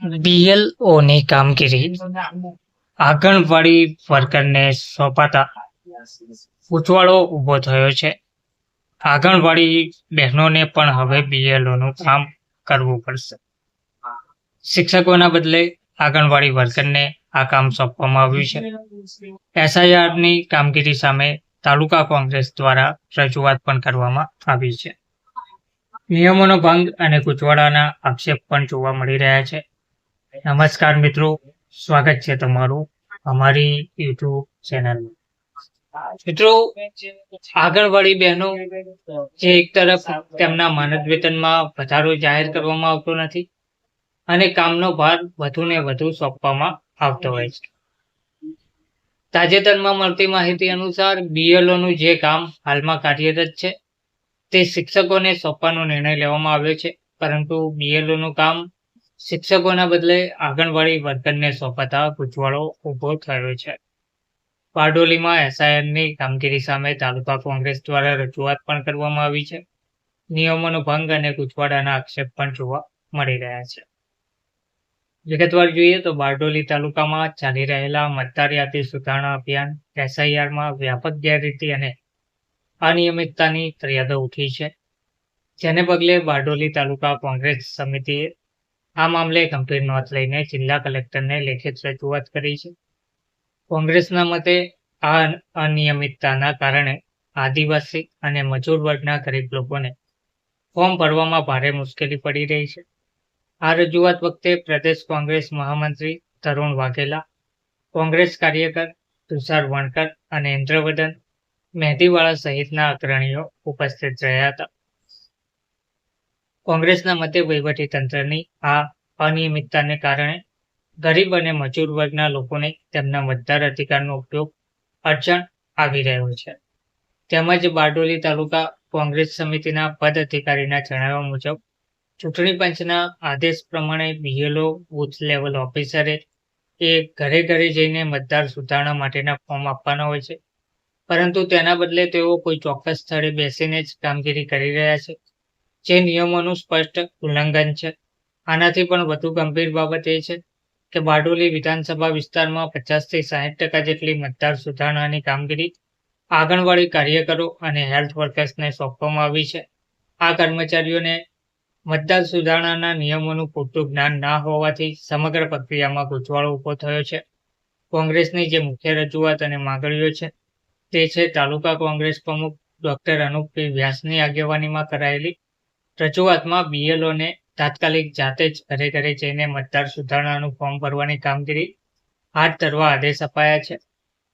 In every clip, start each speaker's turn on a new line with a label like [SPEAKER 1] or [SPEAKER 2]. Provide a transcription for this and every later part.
[SPEAKER 1] બીએલઓની કામગીરી આંગણવાડી વર્કરને સોંપાતા ઉછવાળો ઊભો થયો છે. આંગણવાડી બહેનોને પણ હવે બીએલઓનું કામ કરવું પડશે. શિક્ષકોના બદલે આંગણવાડી વર્કરને આ કામ સોંપવામાં આવ્યું છે. એસઆઈઆરની કામગીરી સામે તાલુકા કોંગ્રેસ દ્વારા રજૂઆત પણ કરવામાં આવી છે. નિયમોનો ભંગ અને ગૂંચવણોના આક્ષેપ પણ જોવા મળી રહ્યા છે. નમસ્કાર મિત્રો, સ્વાગત છે તમારું અમારી યુટ્યુબ ચેનલમાં. મિત્રો, આંગણવાડી બહેનો જે એક તરફ તેમના માનદ વેતનમાં વધારો જાહેર કરવામાં આવતો નથી અને કામનો ભાર વધુ ને વધુ સોંપવામાં આવતો હોય છે. તાજેતરમાં મળતી માહિતી અનુસાર બીએલઓનું જે કામ હાલમાં કાર્યરત છે તે શિક્ષકોને સોંપવાનો નિર્ણય લેવામાં આવ્યો છે, પરંતુ બીએલઓનું કામ શિક્ષકોના બદલે આંગણવાડી વર્કરને સોંપાતા ગૂંચવાળો ઊભો થયો છે. બારડોલીમાં એસઆઈઆરની કામગીરી સામે તાલુકા કોંગ્રેસ દ્વારા રજૂઆત પણ કરવામાં આવી છે. નિયમોનો ભંગ અને ગૂંચવાડાના આક્ષેપ પણ જોવા મળી રહ્યા છે. વિગતવાર જોઈએ તો બારડોલી તાલુકામાં ચાલી રહેલા મતદાર યાદી સુધારણા અભિયાન એસઆઈઆરમાં વ્યાપક ગેરરીતિ અને અનિયમિતતાની ફરિયાદો ઉઠી છે, જેને પગલે બારડોલી તાલુકા કોંગ્રેસ સમિતિએ આ મામલે ગંભીર નોંધ લઈને જિલ્લા કલેક્ટરને લેખિત રજૂઆત કરી છે. કોંગ્રેસના મતે આ અનિયમિતતાના કારણે આદિવાસી અને મજૂર વર્ગના ગરીબ લોકોને ફોર્મ ભરવામાં ભારે મુશ્કેલી પડી રહી છે. આ રજૂઆત વખતે પ્રદેશ કોંગ્રેસ મહામંત્રી તરુણ વાઘેલા, કોંગ્રેસ કાર્યકર તુષાર વણકર અને ઇન્દ્રવદન મહેંદીવાળા સહિતના અગ્રણીઓ ઉપસ્થિત રહ્યા હતા. કોંગ્રેસના મતે વહીવટીતંત્રની આ અનિયમિતતાને કારણે ગરીબ અને મજૂર વર્ગના લોકોને તેમના મતદાર અધિકારનો ઉપયોગ અડચણ આવી રહ્યો છે. તેમજ બારડોલી તાલુકા કોંગ્રેસ સમિતિના પદ અધિકારીના જણાવ્યા મુજબ ચૂંટણી પંચના આદેશ પ્રમાણે બીએલઓ બૂથ લેવલ ઓફિસરે એ ઘરે ઘરે જઈને મતદાર સુધારણા માટેના ફોર્મ આપવાના હોય છે, પરંતુ તેના બદલે તેઓ કોઈ ચોક્કસ સ્થળે બેસીને જ કામગીરી કરી રહ્યા છે, જે નિયમોનું સ્પષ્ટ ઉલ્લંઘન છે. આનાથી પણ વધુ ગંભીર બાબત એ છે કે બારડોલી વિધાનસભા વિસ્તારમાં 50થી 60% જેટલી મતદાર સુધારણાની કામગીરી આંગણવાડી કાર્યકરો અને હેલ્થ વર્કર્સને સોંપવામાં આવી છે. આ કર્મચારીઓને મતદાર સુધારણાના નિયમોનું પૂરતું જ્ઞાન ના હોવાથી સમગ્ર પ્રક્રિયામાં ગૂંચવાળો ઊભો થયો છે. કોંગ્રેસની જે મુખ્ય રજૂઆત અને માંગણીઓ છે તે છે તાલુકા કોંગ્રેસ પ્રમુખ ડોક્ટર અનુપ વ્યાસની આગેવાનીમાં કરાયેલી રજૂઆતમાં બીએલઓને તાત્કાલિક જાતે જ ઘરે ઘરે જઈને મતદાર સુધારણાનું ફોર્મ ભરવાની કામગીરી હાથ ધરવા આદેશ અપાયા છે.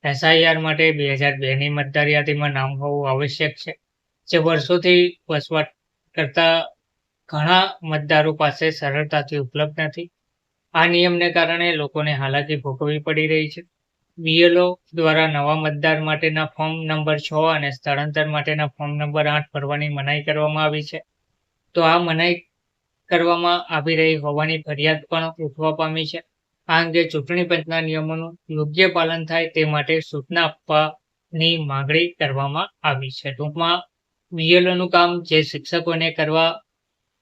[SPEAKER 1] એસઆઈઆર માટે 2002ની મતદાર યાદીમાં નામ હોવું આવશ્યક છે, જે વર્ષોથી વસવાટ કરતા ઘણા મતદારો પાસે સરળતાથી ઉપલબ્ધ નથી. આ નિયમને કારણે લોકોને હાલાકી ભોગવવી પડી રહી છે. બીએલઓ દ્વારા નવા મતદાર માટેના ફોર્મ નંબર 6 અને સ્થળાંતર માટેના ફોર્મ નંબર 8 ભરવાની મનાઈ કરવામાં આવી છે. તો આ મનાઈ કરવામાં આવી રહી હોવાની ફરિયાદ પણ ઉઠવા પામી છે. આ અંગે ચૂંટણી પંચના નિયમોનું યોગ્ય પાલન થાય તે માટે સૂચના આપવાની માંગણી કરવામાં આવી છે. ટૂંકમાં બીએલઓનું કામ જે શિક્ષકોને કરવા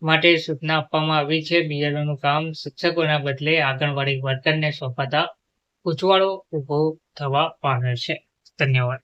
[SPEAKER 1] માટે સૂચના આપવામાં આવી છે, બીએલઓનું કામ શિક્ષકોના બદલે આંગણવાડી વર્કરને સોંપાતા ગૂંચવાળો ઊભો થવા પામ્યો છે. ધન્યવાદ.